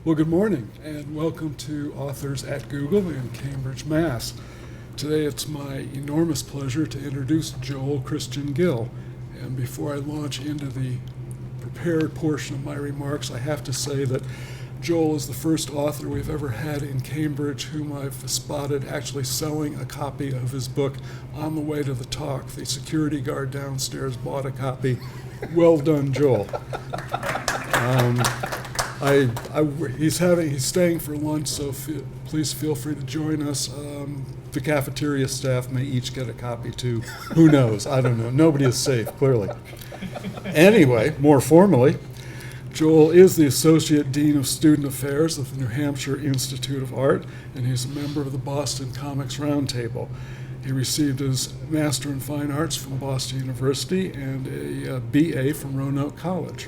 Well, good morning, and welcome to Authors at Google in Cambridge, Mass. Today it's my enormous pleasure to introduce Joel Christian Gill. And before I launch into the prepared portion of my remarks, I have to say that Joel is the first author we've ever had in Cambridge whom I've spotted actually selling a copy of his book on the way to the talk. The security guard downstairs bought a copy. Well done, Joel. He's staying for lunch, so please feel free to join us. The cafeteria staff may each get a copy too. Who knows? I don't know. Nobody is safe, clearly. Anyway, more formally, Joel is the Associate Dean of Student Affairs at the New Hampshire Institute of Art, and he's a member of the Boston Comics Roundtable. He received his Master in Fine Arts from Boston University and a BA from Roanoke College.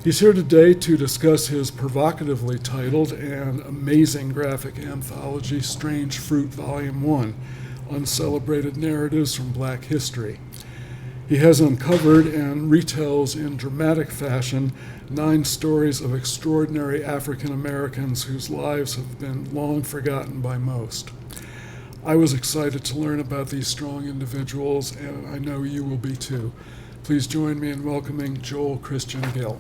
He's here today to discuss his provocatively titled and amazing graphic anthology, Strange Fruit Volume 1, Uncelebrated Narratives from Black History. He has uncovered and retells in dramatic fashion 9 stories of extraordinary African Americans whose lives have been long forgotten by most. I was excited to learn about these strong individuals, and I know you will be too. Please join me in welcoming Joel Christian Gill.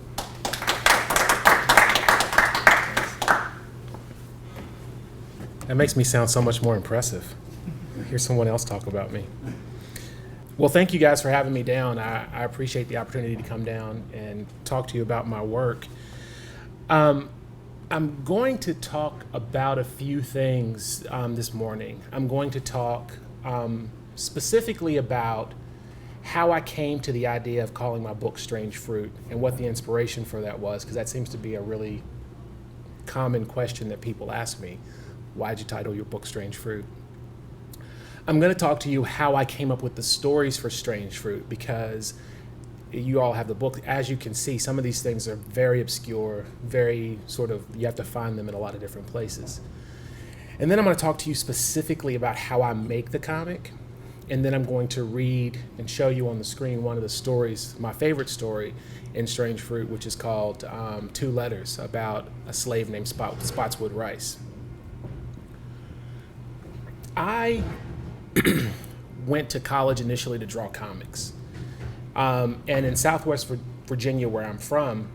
That makes me sound so much more impressive. Hear someone else talk about me. Well, thank you guys for having me down. I appreciate the opportunity to come down and talk to you about my work. I'm going to talk about a few things this morning. I'm going to talk specifically about how I came to the idea of calling my book Strange Fruit and what the inspiration for that was, because that seems to be a really common question that people ask me. Why'd you title your book Strange Fruit? I'm going to talk to you how I came up with the stories for Strange Fruit, because you all have the book. As you can see, some of these things are very obscure, very sort of, you have to find them in a lot of different places. And then I'm going to talk to you specifically about how I make the comic. And then I'm going to read and show you on the screen one of the stories, my favorite story in Strange Fruit, which is called 2 Letters, about a slave named Spotswood Rice. I went to college initially to draw comics. And in Southwest Virginia, where I'm from,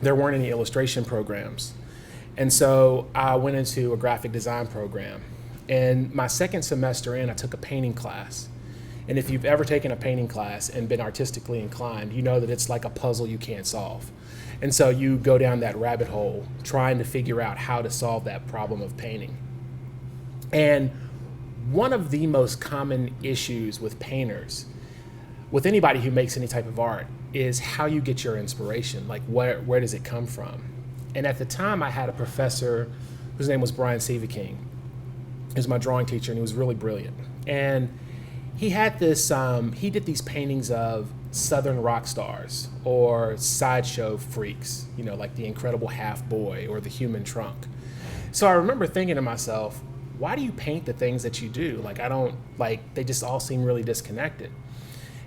there weren't any illustration programs. And so I went into a graphic design program. And my second semester in, I took a painting class. And if you've ever taken a painting class and been artistically inclined, you know that it's like a puzzle you can't solve. And so you go down that rabbit hole trying to figure out how to solve that problem of painting. And one of the most common issues with painters, with anybody who makes any type of art, is how you get your inspiration. Like, where does it come from? And at the time, I had a professor whose name was Brian Sieveking. He was my drawing teacher, and he was really brilliant. And he had this, he did these paintings of Southern rock stars or sideshow freaks, you know, like the Incredible Half Boy or the Human Trunk. So I remember thinking to myself, why do you paint the things that you do? Like, they just all seem really disconnected.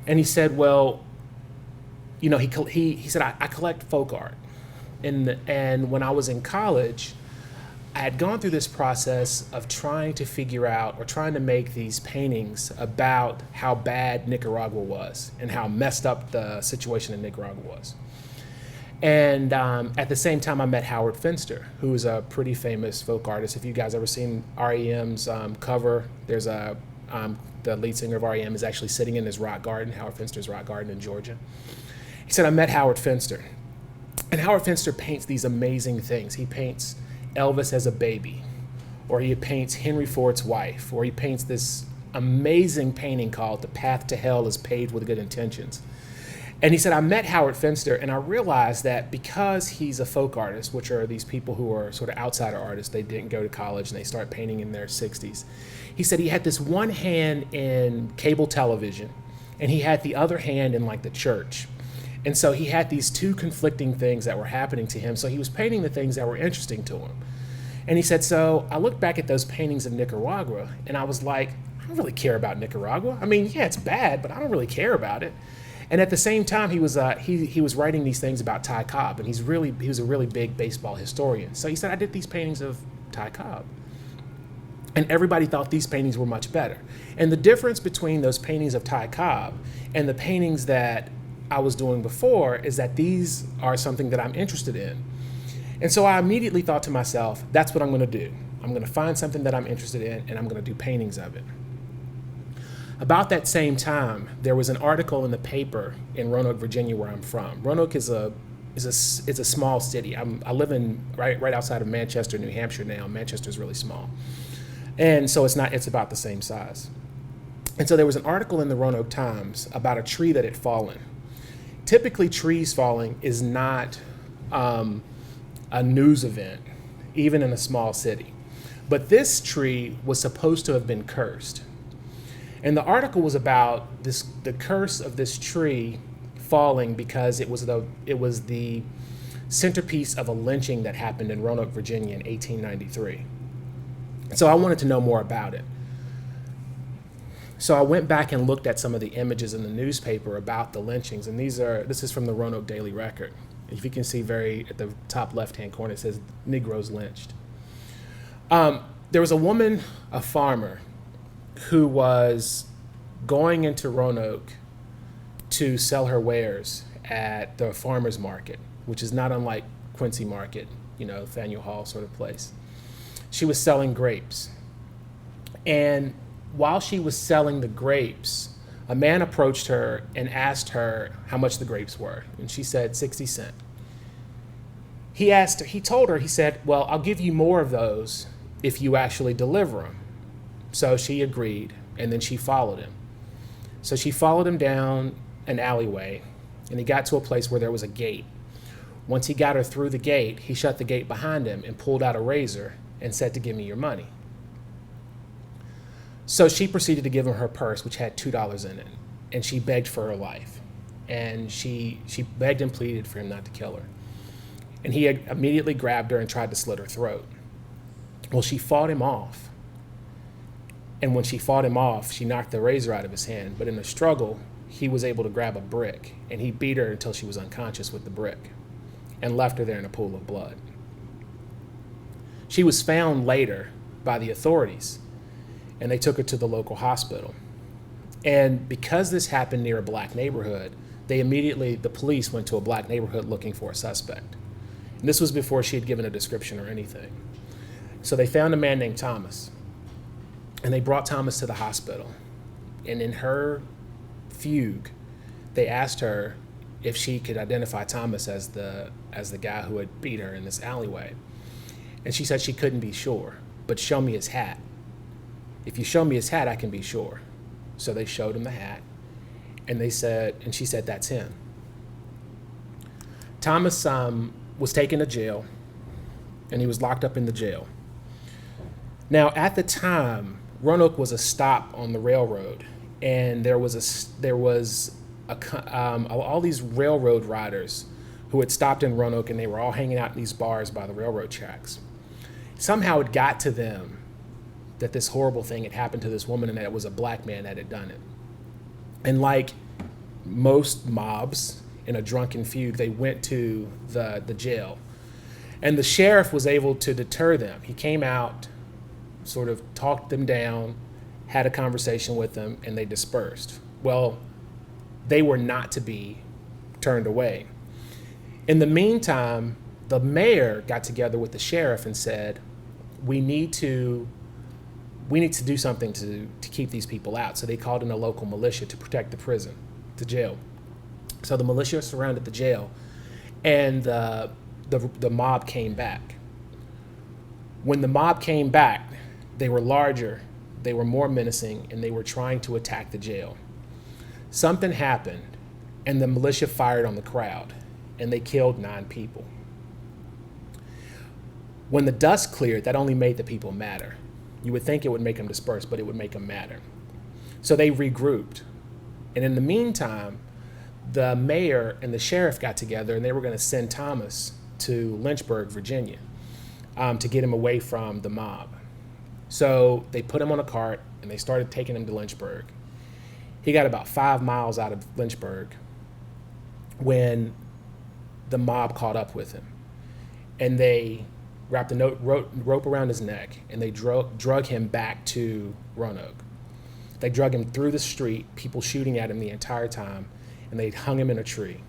And he said, well, you know, he said, I collect folk art. And when I was in college, I had gone through this process of trying to figure out or trying to make these paintings about how bad Nicaragua was and how messed up the situation in Nicaragua was. And at the same time, I met Howard Finster, who is a pretty famous folk artist. If you guys ever seen REM's cover, there's the lead singer of REM is actually sitting in his rock garden, Howard Finster's rock garden in Georgia. He said, I met Howard Finster. And Howard Finster paints these amazing things. He paints Elvis as a baby, or he paints Henry Ford's wife, or he paints this amazing painting called The Path to Hell is Paved with Good Intentions. And he said, I met Howard Finster, and I realized that because he's a folk artist, which are these people who are sort of outsider artists, they didn't go to college and they start painting in their 60s. He said he had this one hand in cable television, and he had the other hand in like the church. And so he had these two conflicting things that were happening to him. So he was painting the things that were interesting to him. And he said, so I looked back at those paintings of Nicaragua, and I was like, I don't really care about Nicaragua. I mean, yeah, it's bad, but I don't really care about it. And at the same time, he was writing these things about Ty Cobb, and he was a really big baseball historian. So he said, I did these paintings of Ty Cobb. And everybody thought these paintings were much better. And the difference between those paintings of Ty Cobb and the paintings that I was doing before is that these are something that I'm interested in. And so I immediately thought to myself, that's what I'm going to do. I'm going to find something that I'm interested in, and I'm going to do paintings of it. About that same time, there was an article in the paper in Roanoke, Virginia, where I'm from. Roanoke is a small city. I live in right outside of Manchester, New Hampshire now. Manchester's really small, and so it's about the same size. And so there was an article in the Roanoke Times about a tree that had fallen. Typically, trees falling is not a news event, even in a small city. But this tree was supposed to have been cursed. And the article was about the curse of this tree falling because it was the centerpiece of a lynching that happened in Roanoke, Virginia in 1893. So I wanted to know more about it. So I went back and looked at some of the images in the newspaper about the lynchings, and this is from the Roanoke Daily Record. If you can see at the top left-hand corner, it says Negroes lynched. There was a woman, a farmer, who was going into Roanoke to sell her wares at the farmer's market, which is not unlike Quincy Market, Faneuil Hall sort of place. She was selling grapes. And while she was selling the grapes, a man approached her and asked her how much the grapes were. And she said 60 cents. He told her, he said, well, I'll give you more of those if you actually deliver them. So she agreed, and then she followed him. So she followed him down an alleyway, and he got to a place where there was a gate. Once he got her through the gate, he shut the gate behind him and pulled out a razor and said to give me your money. So she proceeded to give him her purse, which had $2 in it, and she begged for her life. And she begged and pleaded for him not to kill her. And he immediately grabbed her and tried to slit her throat. Well, she fought him off. And when she fought him off, she knocked the razor out of his hand. But in the struggle, he was able to grab a brick, and he beat her until she was unconscious with the brick and left her there in a pool of blood. She was found later by the authorities, and they took her to the local hospital. And because this happened near a black neighborhood, the police went to a black neighborhood looking for a suspect. And this was before she had given a description or anything. So they found a man named Thomas, and they brought Thomas to the hospital. And in her fugue, they asked her if she could identify Thomas as the guy who had beat her in this alleyway. And she said she couldn't be sure, but show me his hat. If you show me his hat, I can be sure. So they showed him the hat, and she said, that's him. Thomas was taken to jail, and he was locked up in the jail. Now, at the time, Roanoke was a stop on the railroad, and there was all these railroad riders who had stopped in Roanoke, and they were all hanging out in these bars by the railroad tracks. Somehow it got to them that this horrible thing had happened to this woman and that it was a black man that had done it. And like most mobs in a drunken feud, they went to the jail. And the sheriff was able to deter them. He came out, sort of talked them down, had a conversation with them, and they dispersed. Well, they were not to be turned away. In the meantime, the mayor got together with the sheriff and said, we need to do something to keep these people out. So they called in a local militia to protect the jail. So the militia surrounded the jail, and the mob came back. When the mob came back, they were larger, they were more menacing, and they were trying to attack the jail. Something happened, and the militia fired on the crowd, and they killed 9 people. When the dust cleared, that only made the people madder. You would think it would make them disperse, but it would make them madder. So they regrouped. And in the meantime, the mayor and the sheriff got together, and they were going to send Thomas to Lynchburg, Virginia, to get him away from the mob. So they put him on a cart, and they started taking him to Lynchburg. He got about 5 miles out of Lynchburg, when the mob caught up with him, and they wrapped a rope around his neck, and they drug him back to Roanoke. They drug him through the street, people shooting at him the entire time, and they hung him in a tree.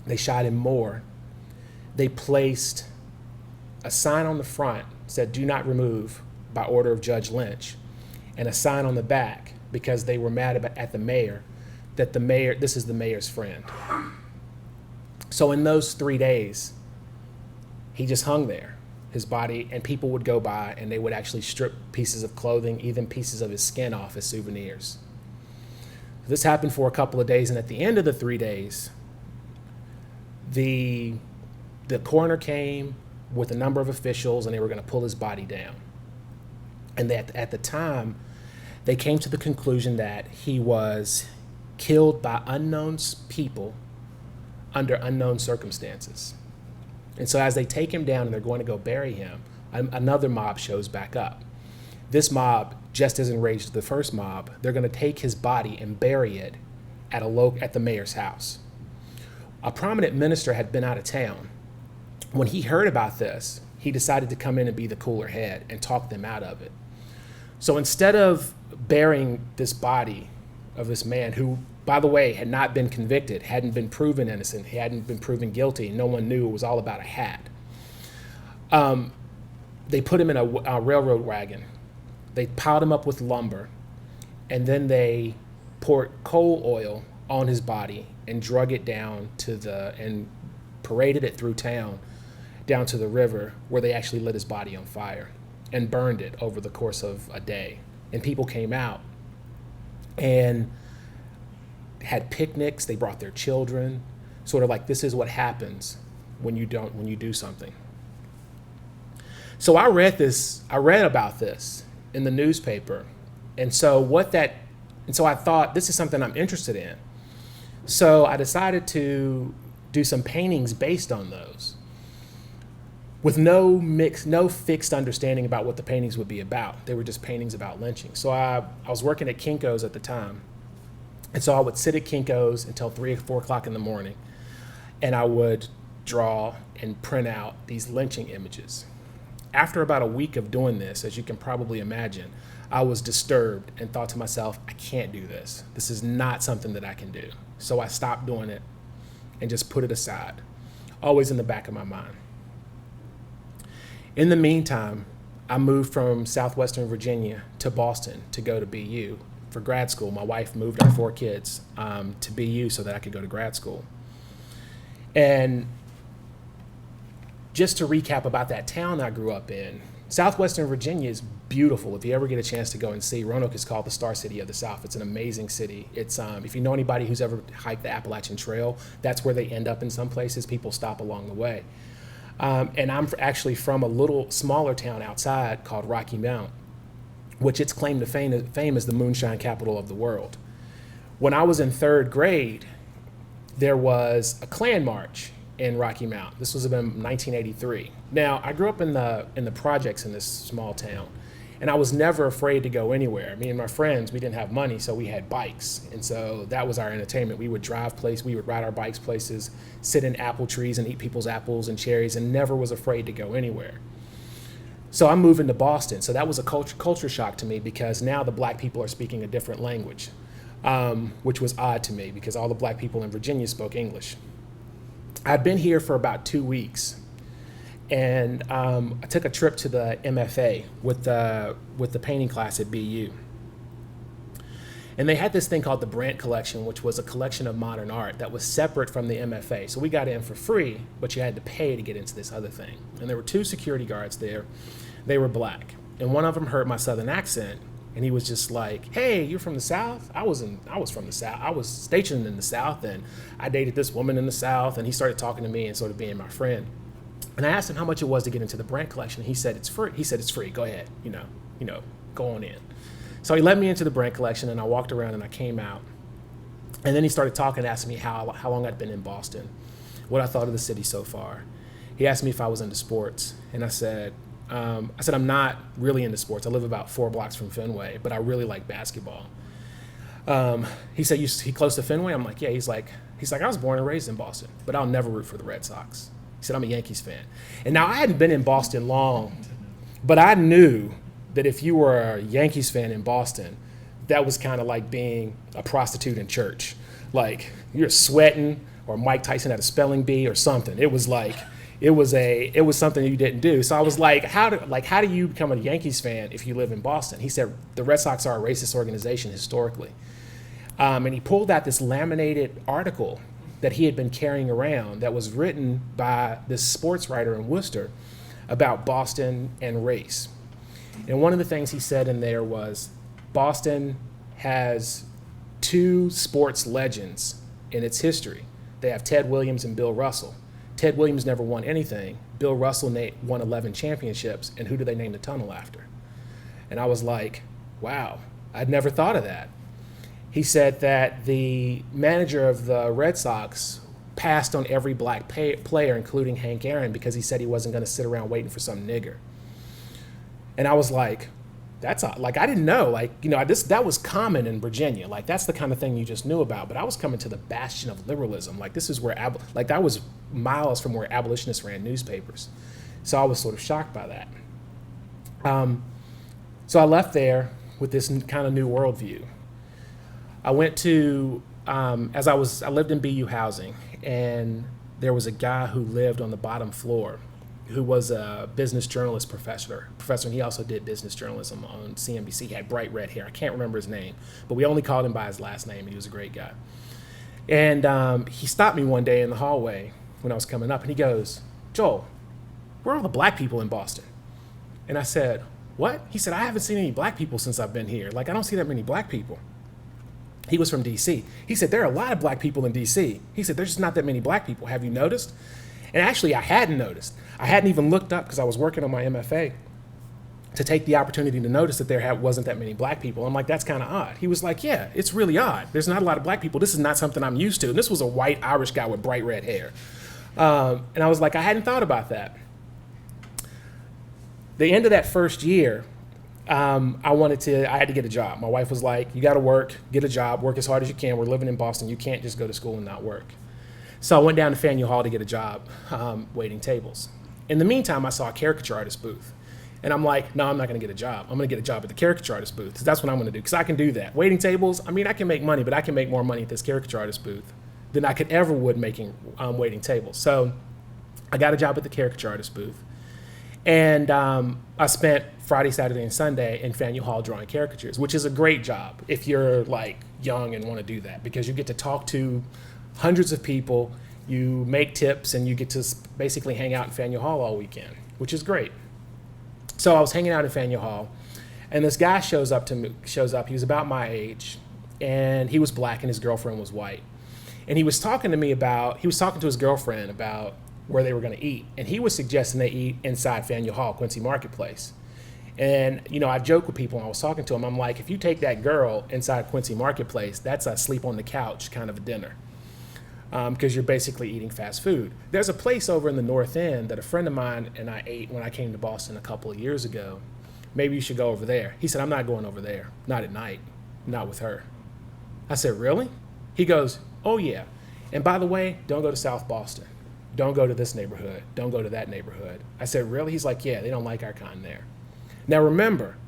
They shot him more. They placed a sign on the front said, "Do not remove, by order of Judge Lynch," and a sign on the back because they were mad at the mayor, that this is the mayor's friend. So in those 3 days, he just hung there, his body, and people would go by and they would actually strip pieces of clothing, even pieces of his skin off as souvenirs. This happened for a couple of days, and at the end of the 3 days, the coroner came with a number of officials, and they were going to pull his body down. And at the time, they came to the conclusion that he was killed by unknown people under unknown circumstances. And so as they take him down and they're going to go bury him, another mob shows back up. This mob, just as enraged as the first mob, they're going to take his body and bury it at the mayor's house. A prominent minister had been out of town. When he heard about this, he decided to come in and be the cooler head and talk them out of it. So instead of burying this body of this man who, by the way, had not been convicted, hadn't been proven innocent, he hadn't been proven guilty, no one knew, it was all about a hat. They put him in a railroad wagon. They piled him up with lumber, and then they poured coal oil on his body and drug it down and paraded it through town down to the river, where they actually lit his body on fire and burned it over the course of a day. And people came out and had picnics. They brought their children, sort of like, this is what happens when you do something. So I read about this in the newspaper. And so I thought, this is something I'm interested in. So I decided to do some paintings based on those, with no fixed understanding about what the paintings would be about. They were just paintings about lynching. So I was working at Kinko's at the time. And so I would sit at Kinko's until 3 or 4 o'clock in the morning, and I would draw and print out these lynching images. After about a week of doing this, as you can probably imagine, I was disturbed and thought to myself, I can't do this. This is not something that I can do. So I stopped doing it and just put it aside, always in the back of my mind. In the meantime, I moved from Southwestern Virginia to Boston to go to BU for grad school. My wife moved our 4 kids to BU so that I could go to grad school. And just to recap about that town I grew up in, Southwestern Virginia is beautiful. If you ever get a chance to go and see, Roanoke is called the Star City of the South. It's an amazing city. It's if you know anybody who's ever hiked the Appalachian Trail, that's where they end up in some places. People stop along the way. And I'm actually from a little smaller town outside called Rocky Mount, which its claim to fame is the moonshine capital of the world. When I was in 3rd grade, there was a Klan march in Rocky Mount. This was in 1983. Now, I grew up in the projects in this small town, and I was never afraid to go anywhere. Me and my friends, we didn't have money, so we had bikes, and so that was our entertainment. We would we would ride our bikes places, sit in apple trees and eat people's apples and cherries, and never was afraid to go anywhere. So I'm moving to Boston, so that was a culture shock to me, because now the black people are speaking a different language, which was odd to me because all the black people in Virginia spoke English. I'd been here for about 2 weeks, and I took a trip to the MFA with the painting class at BU. And they had this thing called the Brandt Collection, which was a collection of modern art that was separate from the MFA. So we got in for free, but you had to pay to get into this other thing. And there were 2 security guards there. They were black. And one of them heard my Southern accent, and he was just like, "Hey, you're from the South?" I was from the South. I was stationed in the South, and I dated this woman in the South, and he started talking to me and sort of being my friend. And I asked him how much it was to get into the Brandt Collection. He said it's free. He said it's free. Go ahead. Go on in. So he led me into the Brandt Collection, and I walked around and I came out. And then he started talking, asking me how long I'd been in Boston, what I thought of the city so far. He asked me if I was into sports, and I said I'm not really into sports. I live about 4 blocks from Fenway, but I really like basketball. He said, he close to Fenway? I'm like, yeah. He's like, I was born and raised in Boston, but I'll never root for the Red Sox. He said, I'm a Yankees fan. And now I hadn't been in Boston long, but I knew that if you were a Yankees fan in Boston, that was kind of like being a prostitute in church. Like, you're sweating, or Mike Tyson had a spelling bee or something. It was like, it was something you didn't do. So I was like, how do you become a Yankees fan if you live in Boston? He said, the Red Sox are a racist organization historically. And he pulled out this laminated article that he had been carrying around that was written by this sports writer in Worcester about Boston and race. And one of the things he said in there was, Boston has two sports legends in its history. They have Ted Williams and Bill Russell. Ted Williams never won anything. Bill Russell won 11 championships. And who do they name the tunnel after? And I was like, wow, I'd never thought of that. He said that the manager of the Red Sox passed on every black player, including Hank Aaron, because he said he wasn't going to sit around waiting for some nigger. And I was like, that's like, I didn't know, like, you know, that was common in Virginia. Like, that's the kind of thing you just knew about. But I was coming to the bastion of liberalism. Like, this is where, that was miles from where abolitionists ran newspapers. So I was sort of shocked by that. So I left there with this kind of new worldview. I went to, I lived in BU housing, and there was a guy who lived on the bottom floor who was a business journalist professor, and he also did business journalism on CNBC. He had bright red hair. I can't remember his name, but we only called him by his last name, and he was a great guy. And he stopped me one day in the hallway when I was coming up, and he goes, Joel, where are all the black people in Boston? And I said, what? He said, I haven't seen any black people since I've been here. Like, I don't see that many black people. He was from D.C. He said, there are a lot of black people in D.C. He said, there's just not that many black people. Have you noticed? And actually, I hadn't noticed. I hadn't even looked up because I was working on my MFA to take the opportunity to notice that there wasn't that many black people. I'm like, that's kind of odd. He was like, yeah, it's really odd. There's not a lot of black people. This is not something I'm used to. And this was a white Irish guy with bright red hair. And I was like, I hadn't thought about that. The end of that first year, I had to get a job. My wife was like, you got to work, get a job, work as hard as you can. We're living in Boston. You can't just go to school and not work. So I went down to Faneuil Hall to get a job, waiting tables. In the meantime, I saw a caricature artist booth. And I'm like, no, I'm not going to get a job. I'm going to get a job at the caricature artist booth. That's what I'm going to do, because I can do that. Waiting tables, I mean, I can make money, but I can make more money at this caricature artist booth than I could ever would making waiting tables. So I got a job at the caricature artist booth. And I spent Friday, Saturday, and Sunday in Faneuil Hall drawing caricatures, which is a great job if you're like young and want to do that, because you get to talk to hundreds of people, you make tips, and you get to basically hang out in Faneuil Hall all weekend, which is great. So I was hanging out in Faneuil Hall, and this guy shows up. He was about my age, and he was black, and his girlfriend was white. And he was talking to his girlfriend about where they were going to eat. And he was suggesting they eat inside Faneuil Hall, Quincy Marketplace. And, you know, I joke with people when I was talking to him, I'm like, if you take that girl inside Quincy Marketplace, that's a sleep on the couch kind of a dinner, because you're basically eating fast food. There's a place over in the North End that a friend of mine and I ate when I came to Boston a couple of years ago. Maybe you should go over there. He said, I'm not going over there. Not at night. Not with her. I said, really? He goes, oh yeah. And by the way, don't go to South Boston. Don't go to this neighborhood. Don't go to that neighborhood. I said, really? He's like, yeah, they don't like our kind there. Now remember,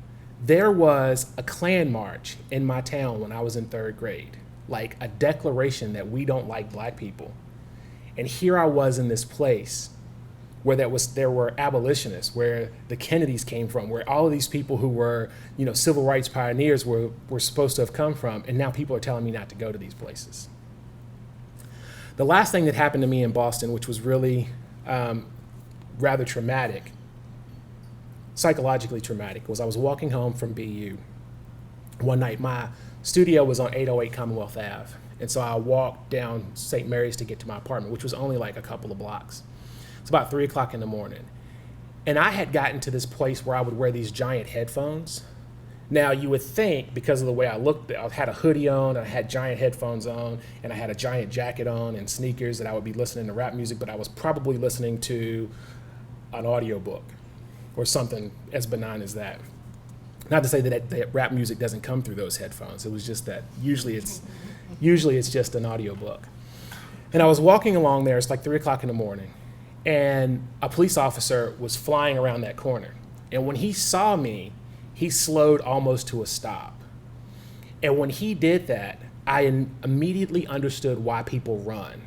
there was a Klan march in my town when I was in third grade, like a declaration that we don't like black people. And here I was in this place where there were abolitionists, where the Kennedys came from, where all of these people who were, you know, civil rights pioneers were supposed to have come from, and now people are telling me not to go to these places. The last thing that happened to me in Boston, which was really rather traumatic, psychologically traumatic, was I was walking home from BU one night. My studio was on 808 Commonwealth Ave, and so I walked down St. Mary's to get to my apartment, which was only like a couple of blocks. It's about 3 o'clock in the morning, and I had gotten to this place where I would wear these giant headphones. Now, you would think, because of the way I looked, I had a hoodie on, and I had giant headphones on, and I had a giant jacket on and sneakers, that I would be listening to rap music, but I was probably listening to an audiobook or something as benign as that. Not to say that rap music doesn't come through those headphones. It was just that usually it's just an audiobook. And I was walking along there, it's like 3 o'clock in the morning, and a police officer was flying around that corner. And when he saw me, he slowed almost to a stop. And when he did that, I immediately understood why people run,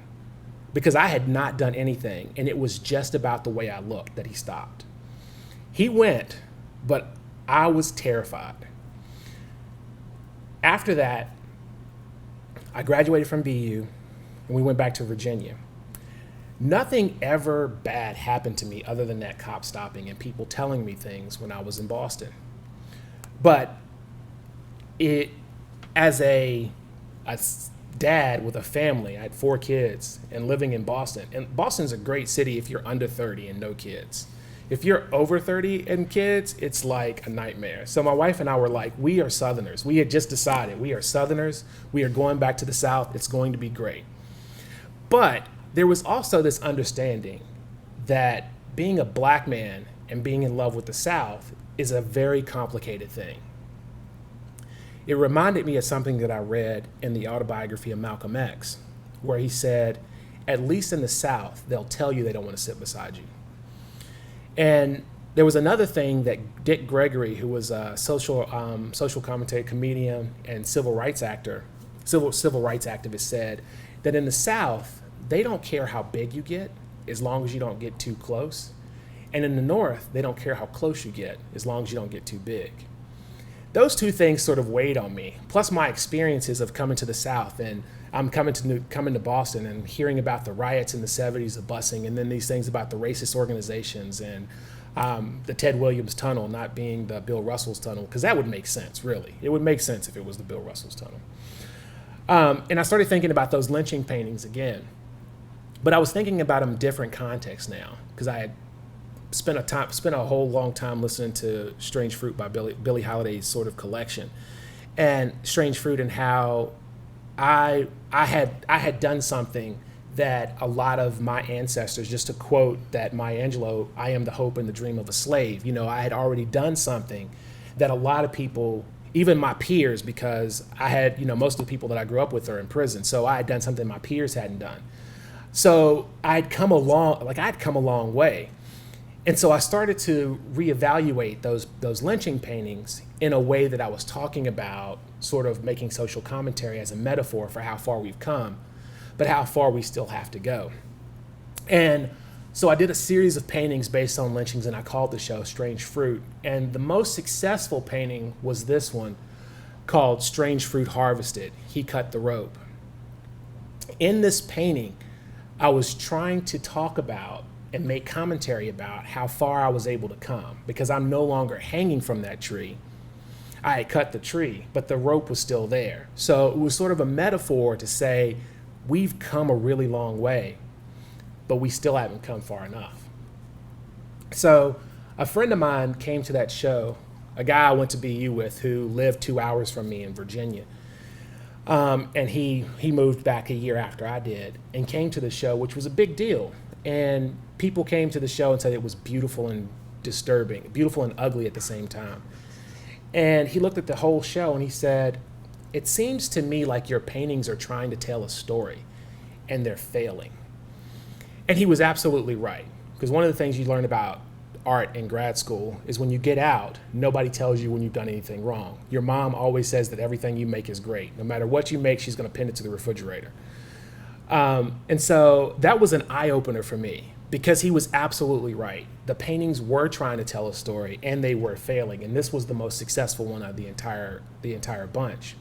because I had not done anything, and it was just about the way I looked that he stopped. He went, but I was terrified. After that, I graduated from BU, and we went back to Virginia. Nothing ever bad happened to me other than that cop stopping and people telling me things when I was in Boston. But as a dad with a family, I had 4 kids and living in Boston. And Boston's a great city if you're under 30 and no kids. If you're over 30 and kids, it's like a nightmare. So my wife and I were like, we are Southerners. We had just decided we are Southerners. We are going back to the South. It's going to be great. But there was also this understanding that being a black man and being in love with the South is a very complicated thing. It reminded me of something that I read in the autobiography of Malcolm X, where he said, at least in the South, they'll tell you they don't want to sit beside you. And there was another thing that Dick Gregory, who was a social commentator, comedian, and civil rights activist, said that in the South, they don't care how big you get as long as you don't get too close. And in the North, they don't care how close you get as long as you don't get too big. Those two things sort of weighed on me, plus my experiences of coming to the South, and I'm coming to Boston and hearing about the riots in the 70s, the busing, and then these things about the racist organizations and the Ted Williams Tunnel not being the Bill Russell's tunnel, because that would make sense, really. It would make sense if it was the Bill Russell's tunnel. And I started thinking about those lynching paintings again. But I was thinking about them in different contexts now, because I had spent a whole long time listening to Strange Fruit by Billie Holiday's sort of collection, and Strange Fruit, and how I had done something that a lot of my ancestors, just to quote that Maya Angelou, I am the hope and the dream of a slave. I had already done something that a lot of people, even my peers, because I had, most of the people that I grew up with are in prison. So I had done something my peers hadn't done. So I'd come a long way. And so I started to reevaluate those lynching paintings in a way that I was talking about, sort of making social commentary as a metaphor for how far we've come, but how far we still have to go. And so I did a series of paintings based on lynchings, and I called the show Strange Fruit. And the most successful painting was this one called Strange Fruit Harvested. He cut the rope. In this painting, I was trying to talk about and make commentary about how far I was able to come, because I'm no longer hanging from that tree. I had cut the tree, but the rope was still there. So it was sort of a metaphor to say, we've come a really long way, but we still haven't come far enough. So a friend of mine came to that show, a guy I went to BU with who lived 2 hours from me in Virginia. And he moved back a year after I did and came to the show, which was a big deal. And people came to the show and said it was beautiful and disturbing, beautiful and ugly at the same time. And he looked at the whole show and he said, it seems to me like your paintings are trying to tell a story and they're failing. And he was absolutely right, because one of the things you learn about art in grad school is when you get out, nobody tells you when you've done anything wrong. Your mom always says that everything you make is great. No matter what you make, she's going to pin it to the refrigerator. And so that was an eye-opener for me, because he was absolutely right. The paintings were trying to tell a story and they were failing. And this was the most successful one of the entire bunch.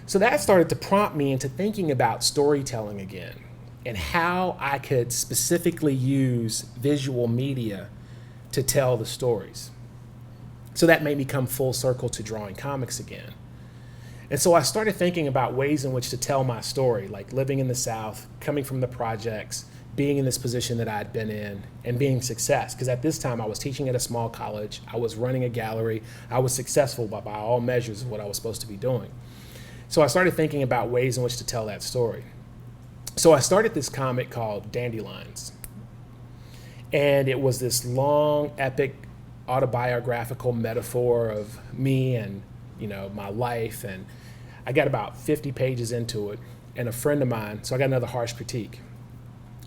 So that started to prompt me into thinking about storytelling again and how I could specifically use visual media to tell the stories. So that made me come full circle to drawing comics again. And so I started thinking about ways in which to tell my story, like living in the South, coming from the projects, being in this position that I'd been in, and being success. Because at this time I was teaching at a small college, I was running a gallery, I was successful by all measures of what I was supposed to be doing. So I started thinking about ways in which to tell that story. So I started this comic called Dandelions. And it was this long, epic autobiographical metaphor of me and, my life. And I got about 50 pages into it, and a friend of mine, so I got another harsh critique.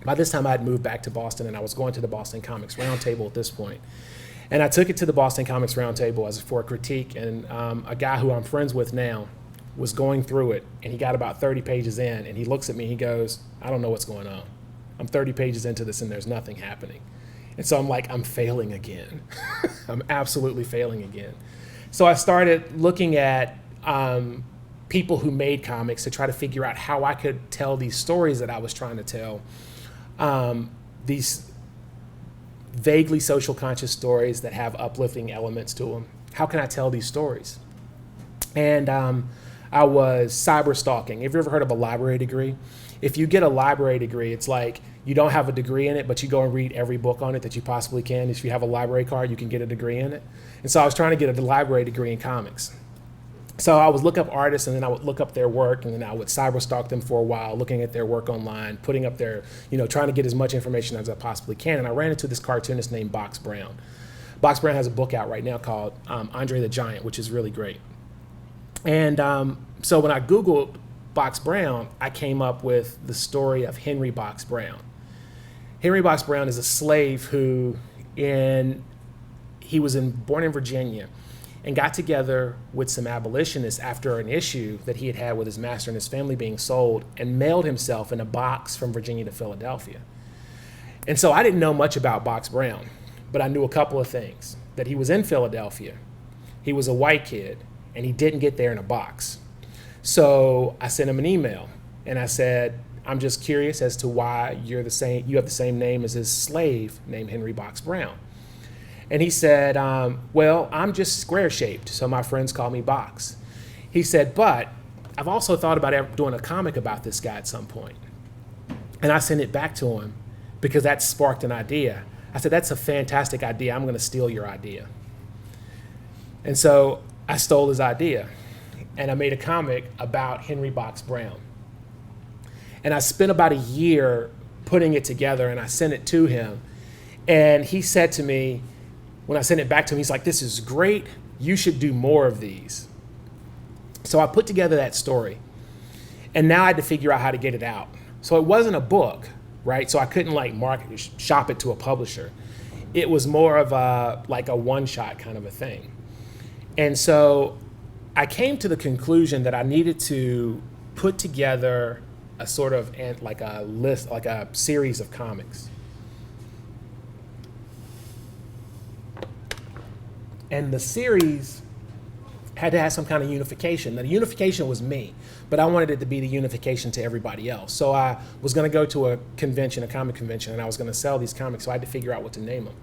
By this time I had moved back to Boston, and I was going to the Boston Comics Roundtable at this point. And I took it to the Boston Comics Roundtable for a critique, and a guy who I'm friends with now was going through it, and he got about 30 pages in, and he looks at me, he goes, I don't know what's going on. I'm 30 pages into this, and there's nothing happening. And so I'm like, I'm failing again. I'm absolutely failing again. So I started looking at people who made comics to try to figure out how I could tell these stories that I was trying to tell, these vaguely social conscious stories that have uplifting elements to them. How can I tell these stories? And I was cyber stalking. Have you ever heard of a library degree? If you get a library degree, it's like you don't have a degree in it, but you go and read every book on it that you possibly can. If you have a library card, you can get a degree in it. And so I was trying to get a library degree in comics. So I would look up artists, and then I would look up their work, and then I would cyber stalk them for a while, looking at their work online, putting up their, trying to get as much information as I possibly can. And I ran into this cartoonist named Box Brown. Box Brown has a book out right now called Andre the Giant, which is really great. And so when I Googled Box Brown, I came up with the story of Henry Box Brown. Henry Box Brown is a slave who was born in Virginia, and got together with some abolitionists after an issue that he had had with his master and his family being sold, and mailed himself in a box from Virginia to Philadelphia. And so I didn't know much about Box Brown, but I knew a couple of things. That he was in Philadelphia, he was a white kid, and he didn't get there in a box. So I sent him an email, and I said, I'm just curious as to why you have the same name as his slave named Henry Box Brown. And he said, well, I'm just square-shaped, so my friends call me Box. He said, but I've also thought about doing a comic about this guy at some point. And I sent it back to him because that sparked an idea. I said, that's a fantastic idea. I'm going to steal your idea. And so I stole his idea, and I made a comic about Henry Box Brown. And I spent about a year putting it together, and I sent it to him. And he said to me, when I sent it back to him, he's like, this is great. You should do more of these. So I put together that story, and now I had to figure out how to get it out. So it wasn't a book, right? So I couldn't shop it to a publisher. It was more of a one-shot kind of a thing. And so I came to the conclusion that I needed to put together a sort of a list, like a series of comics. And the series had to have some kind of unification. Now, the unification was me, but I wanted it to be the unification to everybody else. So I was going to go to a comic convention, and I was going to sell these comics, so I had to figure out what to name them.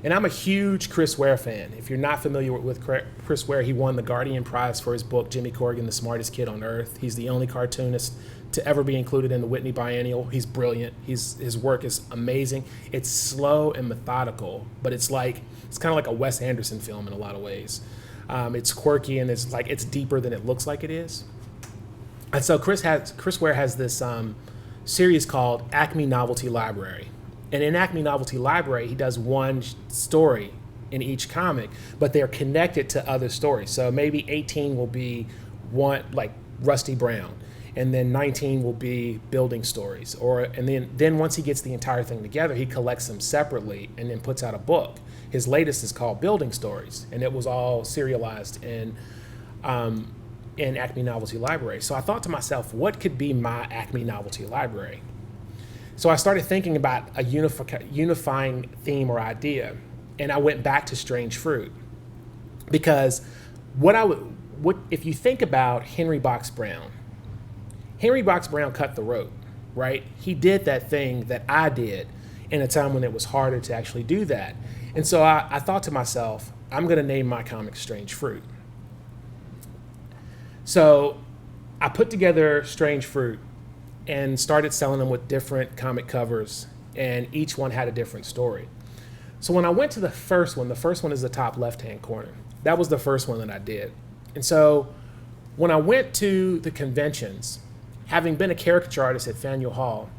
And I'm a huge Chris Ware fan. If you're not familiar with Chris Ware, he won the Guardian Prize for his book, Jimmy Corrigan, The Smartest Kid on Earth. He's the only cartoonist to ever be included in the Whitney Biennial. He's brilliant. His work is amazing. It's slow and methodical, but it's kind of like a Wes Anderson film in a lot of ways. It's quirky, and it's deeper than it looks like it is. And so Chris Ware has this series called Acme Novelty Library. And in Acme Novelty Library, he does one story in each comic, but they're connected to other stories. So maybe 18 will be one, like Rusty Brown, and then 19 will be building stories. And then once he gets the entire thing together, he collects them separately and then puts out a book. His latest is called Building Stories, and it was all serialized in Acme Novelty Library. So I thought to myself, what could be my Acme Novelty Library? So I started thinking about a unifying theme or idea, and I went back to Strange Fruit. Because if you think about Henry Box Brown cut the rope, right? He did that thing that I did in a time when it was harder to actually do that. And so I thought to myself, I'm going to name my comic Strange Fruit. So I put together Strange Fruit and started selling them with different comic covers, and each one had a different story. So when I went to the first one is the top left-hand corner. That was the first one that I did. And so when I went to the conventions, having been a caricature artist at Faneuil Hall,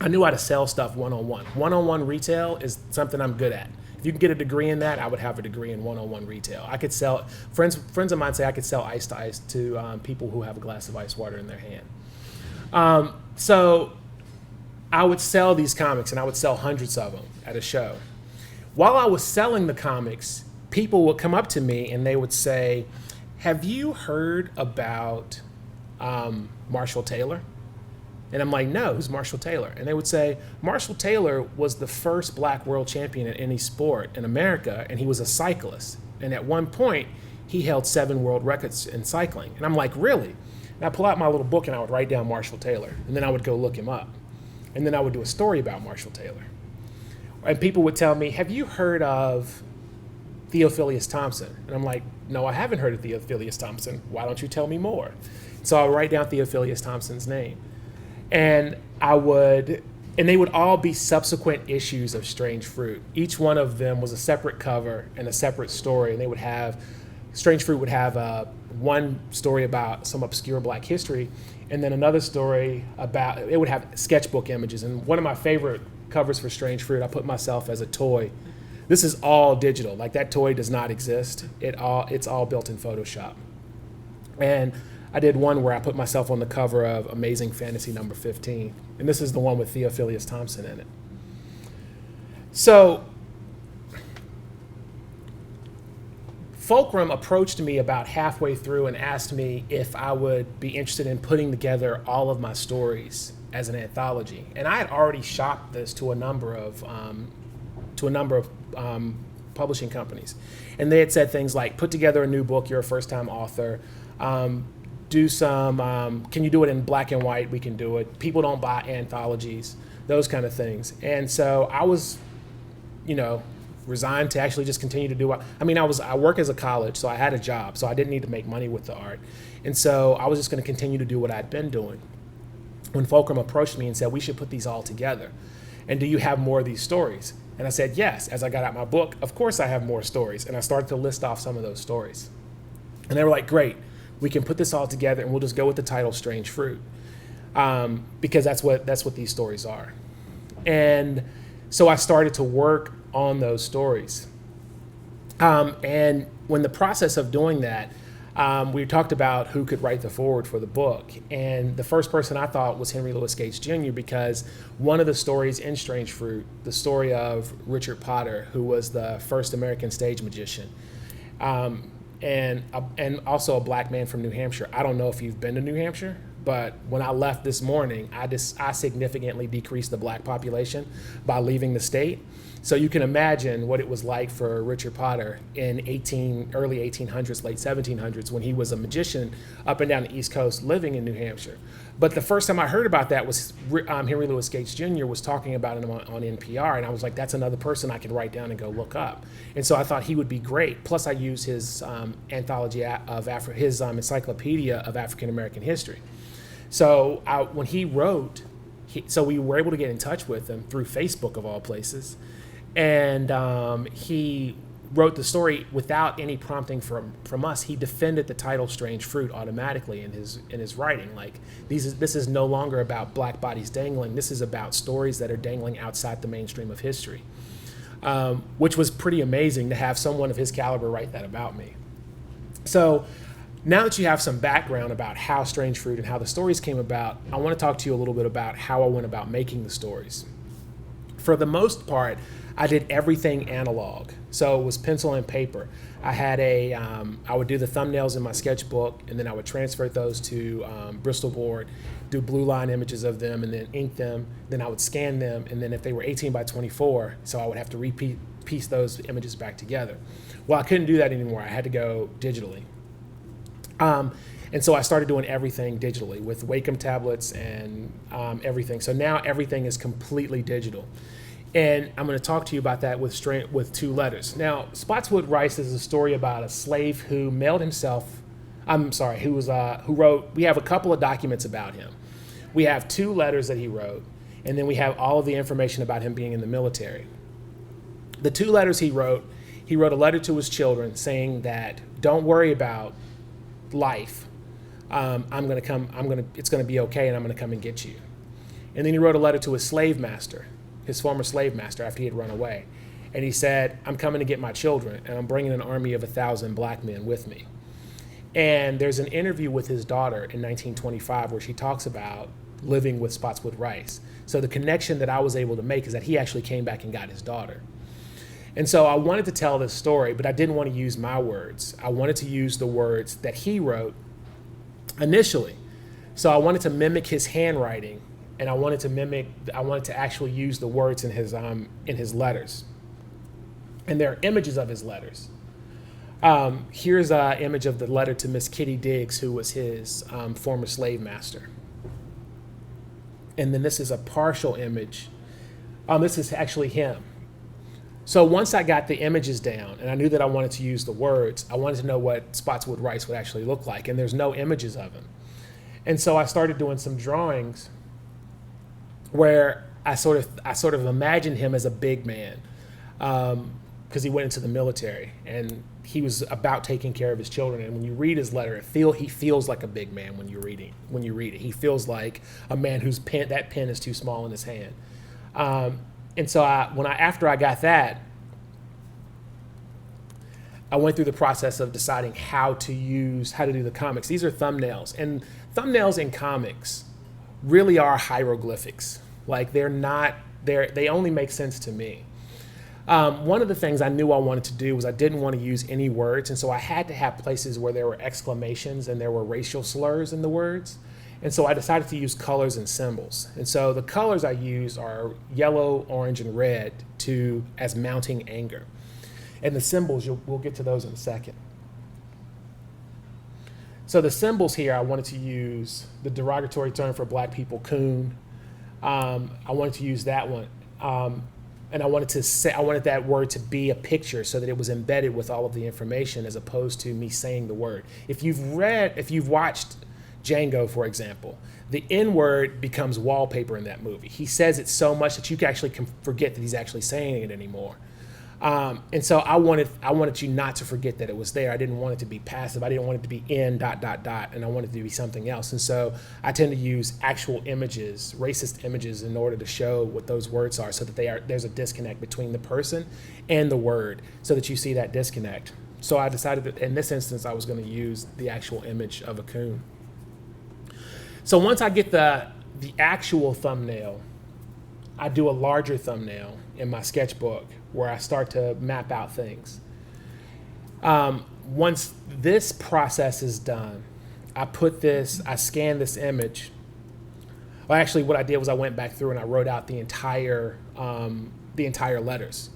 I knew how to sell stuff one-on-one. One-on-one retail is something I'm good at. If you can get a degree in that, I would have a degree in one-on-one retail. I could sell, friends of mine say I could sell ice to ice to people who have a glass of ice water in their hand. So I would sell these comics, and I would sell hundreds of them at a show. While I was selling the comics, people would come up to me and they would say, have you heard about Marshall Taylor? And I'm like, no, who's Marshall Taylor? And they would say, Marshall Taylor was the first black world champion in any sport in America, and he was a cyclist. And at one point, he held 7 world records in cycling. And I'm like, really? And I pull out my little book and I would write down Marshall Taylor, and then I would go look him up. And then I would do a story about Marshall Taylor. And people would tell me, have you heard of Theophilus Thompson? And I'm like, no, I haven't heard of Theophilus Thompson. Why don't you tell me more? So I would write down Theophilus Thompson's name. And they would all be subsequent issues of Strange Fruit. Each one of them was a separate cover and a separate story. And they would have, Strange Fruit would have one story about some obscure black history, and then another story about, it would have sketchbook images. And one of my favorite covers for Strange Fruit, I put myself as a toy. This is all digital. Like, that toy does not exist. It's all built in Photoshop. And I did one where I put myself on the cover of Amazing Fantasy number 15. And this is the one with Theophilus Thompson in it. So Fulcrum approached me about halfway through and asked me if I would be interested in putting together all of my stories as an anthology. And I had already shopped this to a number of publishing companies. And they had said things like, put together a new book, you're a first-time author. Do some, can you do it in black and white? We can do it. People don't buy anthologies, those kind of things. And so I was, resigned to actually just continue to do what, I work as a college, so I had a job, so I didn't need to make money with the art. And so I was just going to continue to do what I'd been doing. When Fulcrum approached me and said, we should put these all together. And do you have more of these stories? And I said, yes. As I got out my book, of course I have more stories. And I started to list off some of those stories. And they were like, great, we can put this all together and we'll just go with the title Strange Fruit. Because that's what these stories are. And so I started to work on those stories. And when the process of doing that, we talked about who could write the foreword for the book. And the first person I thought was Henry Louis Gates Jr. because one of the stories in Strange Fruit, the story of Richard Potter, who was the first American stage magician, and also a black man from New Hampshire. I don't know if you've been to New Hampshire, but when I left this morning, I significantly decreased the black population by leaving the state. So you can imagine what it was like for Richard Potter in early 1800s, late 1700s, when he was a magician up and down the East Coast living in New Hampshire. But the first time I heard about that was Henry Louis Gates Jr. was talking about it on NPR, and I was like, that's another person I could write down and go look up. And so I thought he would be great. Plus, I used his anthology of his encyclopedia of African American history. So when he wrote, so we were able to get in touch with him through Facebook of all places. And he wrote the story without any prompting from us. He defended the title Strange Fruit automatically in his writing. Like, this is no longer about black bodies dangling. This is about stories that are dangling outside the mainstream of history, which was pretty amazing to have someone of his caliber write that about me. So now that you have some background about how Strange Fruit and how the stories came about, I want to talk to you a little bit about how I went about making the stories. For the most part, I did everything analog. So it was pencil and paper. I would do the thumbnails in my sketchbook, and then I would transfer those to Bristol board, do blue line images of them, and then ink them. Then I would scan them, and then if they were 18 by 24, so I would have to piece those images back together. Well, I couldn't do that anymore. I had to go digitally. And so I started doing everything digitally with Wacom tablets and everything. So now everything is completely digital. And I'm going to talk to you about that with 2 letters. Now, Spotswood Rice is a story about a slave who wrote, we have a couple of documents about him. We have 2 letters that he wrote, and then we have all of the information about him being in the military. The 2 letters he wrote a letter to his children saying that, don't worry about life. It's going to be okay, and I'm going to come and get you. And then he wrote a letter to his slave master, his former slave master, after he had run away. And he said, I'm coming to get my children, and I'm bringing an army of 1,000 black men with me. And there's an interview with his daughter in 1925 where she talks about living with Spotswood Rice. So the connection that I was able to make is that he actually came back and got his daughter. And so I wanted to tell this story, but I didn't want to use my words. I wanted to use the words that he wrote initially. So I wanted to mimic his handwriting, and I wanted to actually use the words in his letters. And there are images of his letters. Here's an image of the letter to Miss Kitty Diggs, who was his former slave master. And then this is a partial image. This is actually him. So once I got the images down and I knew that I wanted to use the words, I wanted to know what Spotswood Rice would actually look like. And there's no images of him. And so I started doing some drawings where I sort of imagined him as a big man, because he went into the military and he was about taking care of his children. And when you read his letter, he feels like a big man when you read it. He feels like a man whose pen is too small in his hand. And so after I got that, I went through the process of deciding how to do the comics. These are thumbnails, and thumbnails in comics really are hieroglyphics. Like they only make sense to me. One of the things I knew I wanted to do was I didn't want to use any words, and so I had to have places where there were exclamations and there were racial slurs in the words. And so I decided to use colors and symbols. And so the colors I use are yellow, orange, and red as mounting anger. And the symbols, we'll get to those in a second. So the symbols here, I wanted to use the derogatory term for black people, coon. I wanted to use that one. And I wanted that word to be a picture so that it was embedded with all of the information as opposed to me saying the word. If you've watched Django, for example, the N-word becomes wallpaper in that movie. He says it so much that you actually can forget that he's actually saying it anymore. And so I wanted you not to forget that it was there. I didn't want it to be passive. I didn't want it to be N ... and I wanted it to be something else. And so I tend to use actual images, racist images, in order to show what those words are, so that there's a disconnect between the person and the word, so that you see that disconnect. So I decided that in this instance, I was going to use the actual image of a coon. So once I get the actual thumbnail, I do a larger thumbnail in my sketchbook where I start to map out things. Once this process is done, I scan this image. Well, actually, what I did was I went back through and I wrote out the entire letters,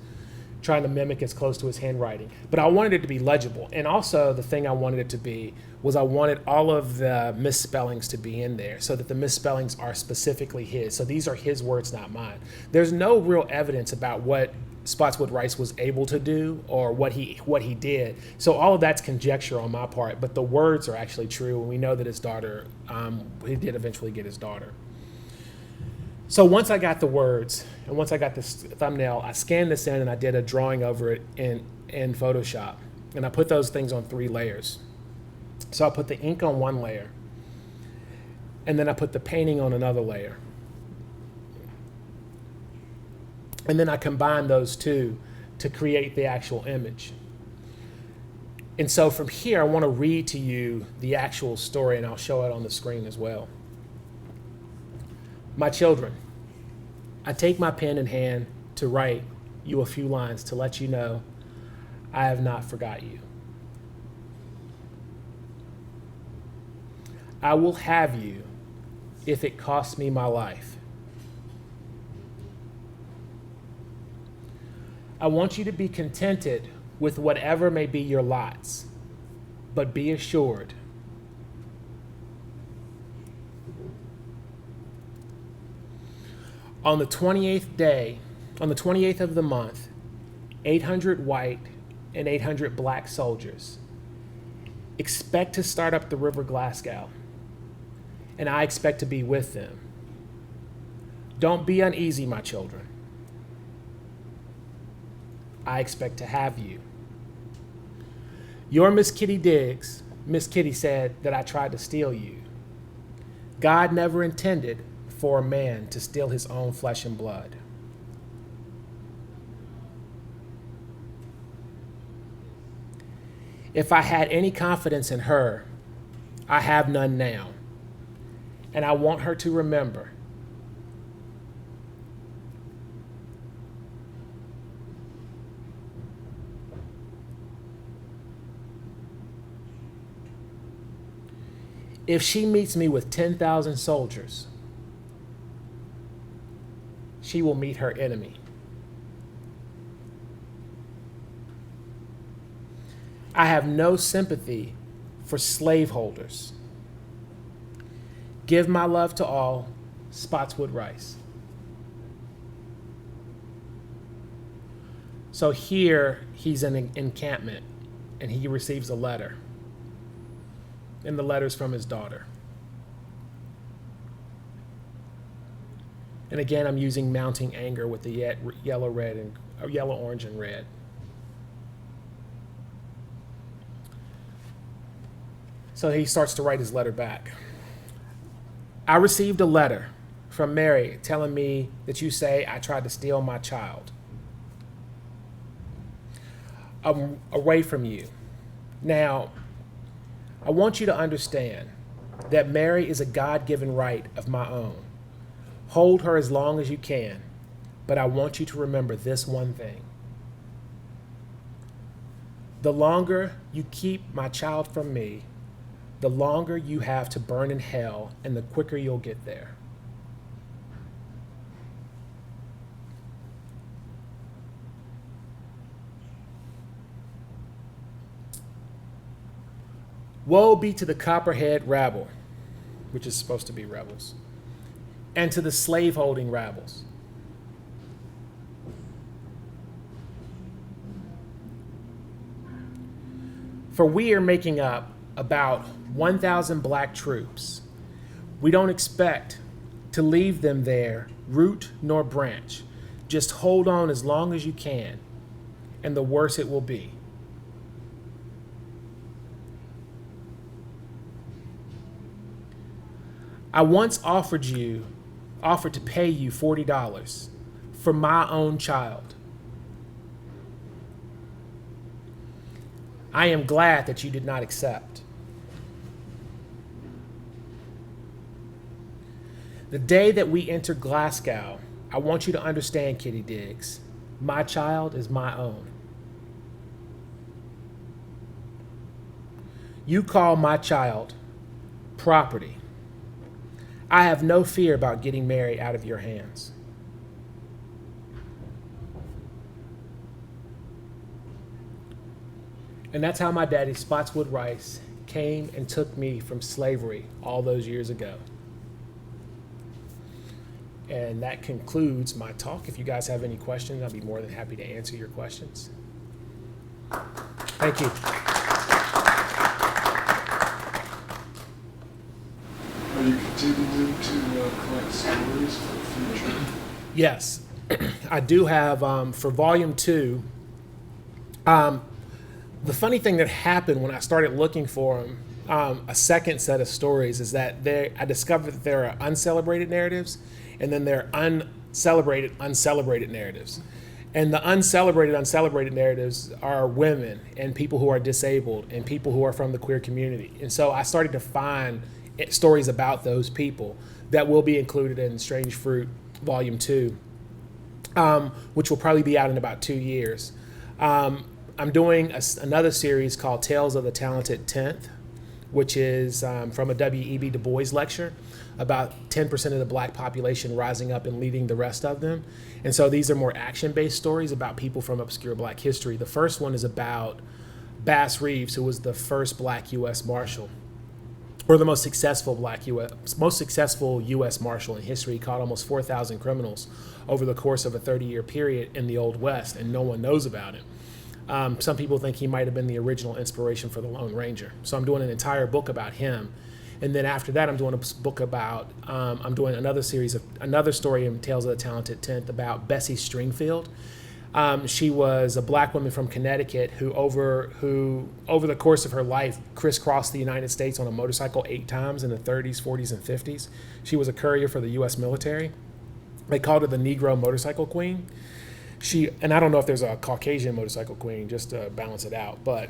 trying to mimic as close to his handwriting. But I wanted it to be legible. And also the thing I wanted it to be was I wanted all of the misspellings to be in there so that the misspellings are specifically his. So these are his words, not mine. There's no real evidence about what Spotswood Rice was able to do or what he did. So all of that's conjecture on my part, but the words are actually true. And we know that his daughter, he did eventually get his daughter. So once I got the words and once I got this thumbnail, I scanned this in and I did a drawing over it in Photoshop. And I put those things on 3 layers. So I put the ink on one layer, and then I put the painting on another layer. And then I combined those two to create the actual image. And so from here, I want to read to you the actual story, and I'll show it on the screen as well. My children, I take my pen in hand to write you a few lines to let you know I have not forgot you. I will have you if it costs me my life. I want you to be contented with whatever may be your lots, but be assured on the 28th of the month, 800 white and 800 black soldiers expect to start up the River Glasgow, and I expect to be with them. Don't be uneasy, my children. I expect to have you. Your Miss Kitty Diggs, Miss Kitty said that I tried to steal you. God never intended for a man to steal his own flesh and blood. If I had any confidence in her, I have none now. And I want her to remember if she meets me with 10,000 soldiers, she will meet her enemy. I have no sympathy for slaveholders. Give my love to all. Spotswood Rice. So here he's in an encampment and he receives a letter. And the letter's from his daughter. And again, I'm using mounting anger with the yellow, red, and yellow, orange, and red. So he starts to write his letter back. I received a letter from Mary telling me that you say I tried to steal my child away from you. Now, I want you to understand that Mary is a God-given right of my own. Hold her as long as you can, but I want you to remember this one thing. The longer you keep my child from me, the longer you have to burn in hell, and the quicker you'll get there. Woe be to the copperhead rabble, which is supposed to be rebels, and to the slaveholding rabbles. For we are making up about 1,000 black troops. We don't expect to leave them there, root nor branch. Just hold on as long as you can, and the worse it will be. I once offered to pay you $40 for my own child. I am glad that you did not accept. The day that we enter Glasgow, I want you to understand, Kitty Diggs, my child is my own. You call my child property. I have no fear about getting Mary out of your hands. And that's how my daddy, Spotswood Rice, came and took me from slavery all those years ago. And that concludes my talk. If you guys have any questions, I'll be more than happy to answer your questions. Thank you. Are you continuing to collect stories for the future? Yes, I do have, for volume 2, the funny thing that happened when I started looking for them, a second set of stories, is that I discovered that there are uncelebrated narratives, and then there are uncelebrated narratives. And the uncelebrated narratives are women and people who are disabled and people who are from the queer community. And so I started to find stories about those people that will be included in Strange Fruit Volume 2, which will probably be out in about 2 years. I'm doing another series called Tales of the Talented Tenth, which is from a W.E.B. Du Bois lecture about 10% of the black population rising up and leading the rest of them. And so these are more action-based stories about people from obscure black history. The first one is about Bass Reeves, who was the first black U.S. Marshal, or the most successful U.S. Marshal in history. He caught almost 4,000 criminals over the course of a 30-year period in the Old West, and no one knows about him. Some people think he might have been the original inspiration for the Lone Ranger. So I'm doing an entire book about him. And then after that, I'm doing a book about, I'm doing another story in Tales of the Talented Tenth about Bessie Stringfield. She was a black woman from Connecticut who over the course of her life crisscrossed the United States on a motorcycle 8 times in the 30s, 40s, and 50s. She was a courier for the U.S. military. They called her the Negro Motorcycle Queen. and I don't know if there's a Caucasian motorcycle queen, just to balance it out, but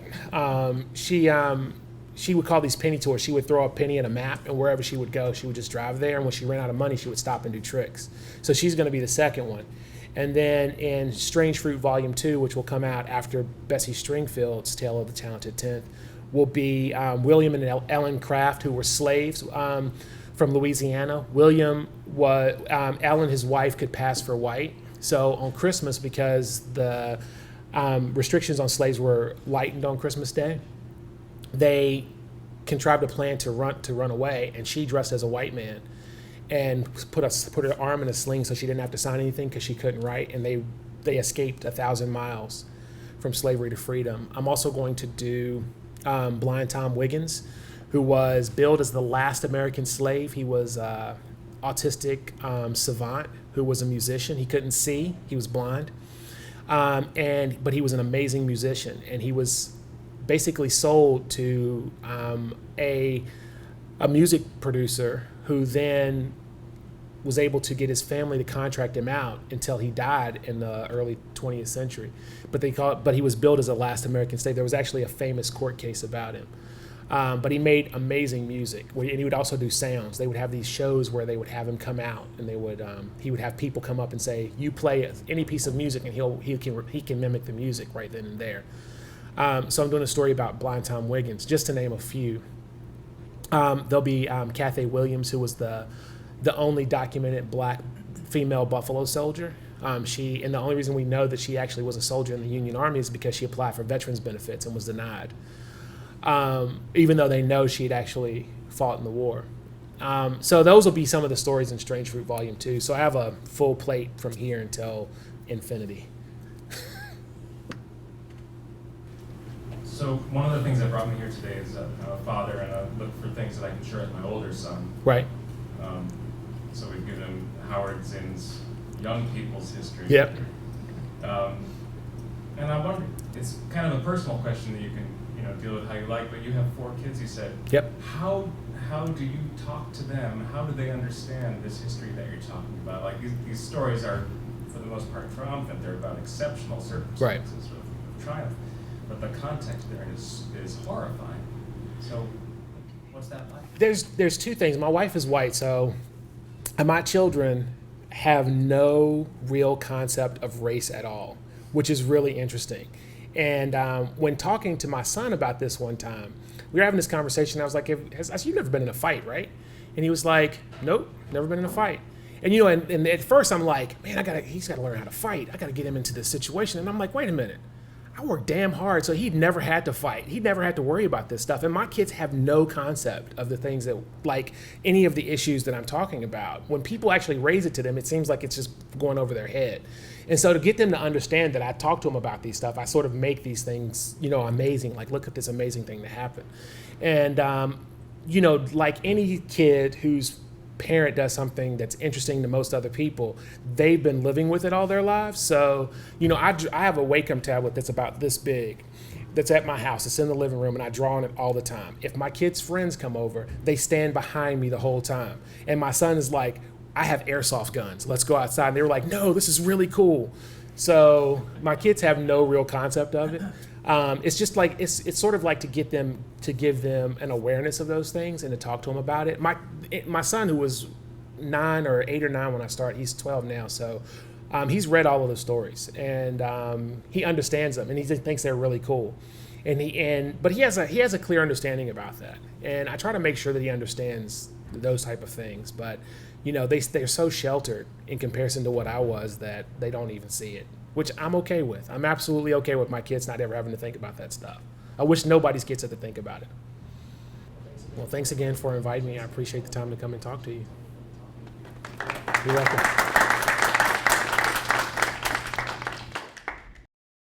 she would call these penny tours. She would throw a penny and a map, and wherever she would go, she would just drive there. And when she ran out of money, she would stop and do tricks. So she's going to be the second one. And then in Strange Fruit Volume 2, which will come out after Bessie Stringfield's Tale of the Talented Tenth, will be William and Ellen Craft, who were slaves from Louisiana. William was, Ellen, his wife, could pass for white. So on Christmas, because the restrictions on slaves were lightened on Christmas Day, they contrived a plan to run away, and she dressed as a white man and put her arm in a sling so she didn't have to sign anything because she couldn't write, and they escaped 1,000 miles from slavery to freedom. I'm also going to do Blind Tom Wiggins, who was billed as the last American slave. He was autistic savant who was a musician. He couldn't see, he was blind, but he was an amazing musician, and he was basically sold to a music producer who then was able to get his family to contract him out until he died in the early 20th century. But he was billed as a last American slave. There was actually a famous court case about him. But he made amazing music, and he would also do sounds. They would have these shows where they would have him come out, and he would have people come up and say, "You play any piece of music," and he can mimic the music right then and there. So I'm doing a story about Blind Tom Wiggins, just to name a few. There'll be Cathay Williams, who was the only documented black female Buffalo soldier. And the only reason we know that she actually was a soldier in the Union Army is because she applied for veterans benefits and was denied, even though they know she had actually fought in the war. So those will be some of the stories in Strange Fruit Volume 2. So I have a full plate from here until infinity. So one of the things that brought me here today is I'm a father, and I look for things that I can share with my older son. Right. So we've given him Howard Zinn's Young People's History. Yep. And I wonder, it's kind of a personal question that you can deal with how you like, but you have 4 kids, you said. Yep. How do you talk to them? How do they understand this history that you're talking about? Like these stories are, for the most part, triumphant. They're about exceptional circumstances of triumph. But the context there is horrifying. So what's that like? There's 2 things. My wife is white, so my children have no real concept of race at all, which is really interesting. And when talking to my son about this one time, we were having this conversation. I was like, I said, "You've never been in a fight, right?" And he was like, "Nope, never been in a fight." And and at first I'm like, "Man, he's got to learn how to fight. I got to get him into this situation." And I'm like, "Wait a minute. I worked damn hard, so he'd never had to fight. He'd never had to worry about this stuff." And my kids have no concept of the things that, like any of the issues that I'm talking about. When people actually raise it to them, it seems like it's just going over their head. And so to get them to understand that I talk to them about these stuff, I sort of make these things, amazing. Like, look at this amazing thing that happened. And, like any kid whose parent does something that's interesting to most other people, they've been living with it all their lives. So, I have a Wacom tablet that's about this big, that's at my house. It's in the living room, and I draw on it all the time. If my kids' friends come over, they stand behind me the whole time. And my son is like, "I have airsoft guns. Let's go outside." And they were like, "No, this is really cool." So my kids have no real concept of it. It's just like it's sort of like to give them an awareness of those things and to talk to them about it. My son, who was 8 or 9 when I started, he's 12 now. So he's read all of the stories, and he understands them, and he thinks they're really cool. But he has a clear understanding about that, and I try to make sure that he understands those type of things. But they're so sheltered in comparison to what I was that they don't even see it, which I'm okay with. I'm absolutely okay with my kids not ever having to think about that stuff. I wish nobody's kids had to think about it. Well, thanks again for inviting me. I appreciate the time to come and talk to you. You're welcome.